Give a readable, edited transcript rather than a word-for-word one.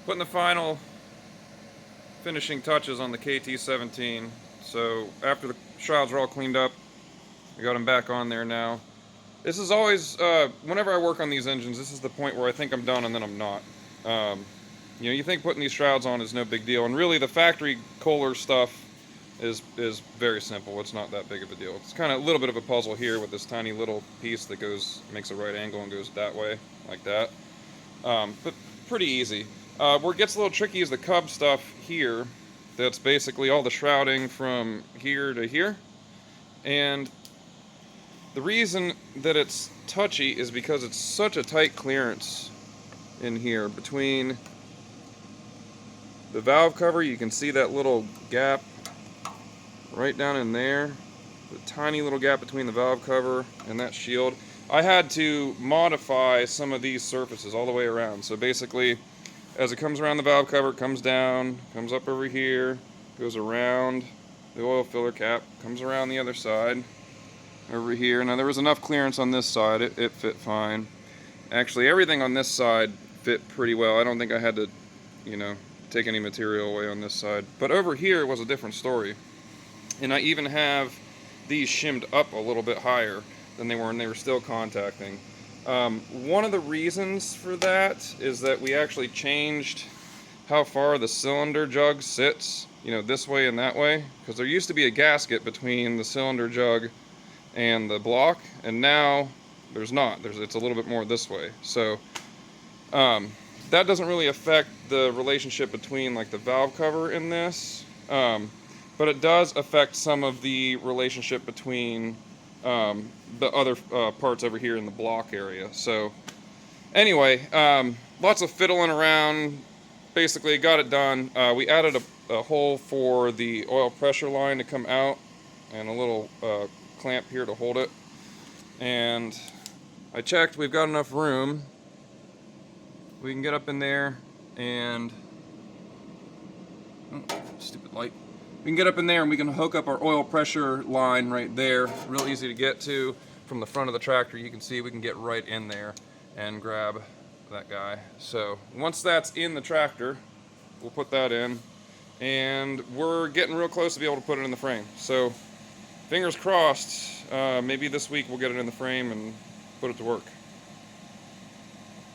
Putting the final finishing touches on the KT17. So after the shrouds are all cleaned up, I got them back on there now. This is always, whenever I work on these engines, this is the point where I think I'm done and then I'm not. You know, you think putting these shrouds on is no big deal, and really the factory Kohler stuff is very simple. It's not that big of a deal. It's kind of a little bit of a puzzle here with this tiny little piece that makes a right angle and goes that way, like that. But pretty easy. Where it gets a little tricky is the Cub stuff here. That's basically all the shrouding from here to here. And the reason that it's touchy is because it's such a tight clearance in here between the valve cover. You can see that little gap right down in there, the tiny little gap between the valve cover and that shield. I had to modify some of these surfaces all the way around. So basically, as it comes around the valve cover, it comes down, comes up over here, goes around the oil filler cap, comes around the other side, over here. Now there was enough clearance on this side, it fit fine. Actually, everything on this side fit pretty well. I don't think I had to, you know, take any material away on this side. But over here was a different story. And I even have these shimmed up a little bit higher than they were, and they were still contacting. One of the reasons for that is that we actually changed how far the cylinder jug sits, you know, this way and that way, because there used to be a gasket between the cylinder jug and the block, and now there's not. It's a little bit more this way. So that doesn't really affect the relationship between like the valve cover in this, but it does affect some of the relationship between the other parts over here in the block area. So anyway, lots of fiddling around. Basically got it done. We added a hole for the oil pressure line to come out and a little clamp here to hold it. And I checked, we've got enough room. We can get up in there and stupid light. We can get up in there and we can hook up our oil pressure line right there. Real easy to get to from the front of the tractor. You can see we can get right in there and grab that guy. So once that's in the tractor, we'll put that in, and we're getting real close to be able to put it in the frame. So fingers crossed, maybe this week we'll get it in the frame and put it to work.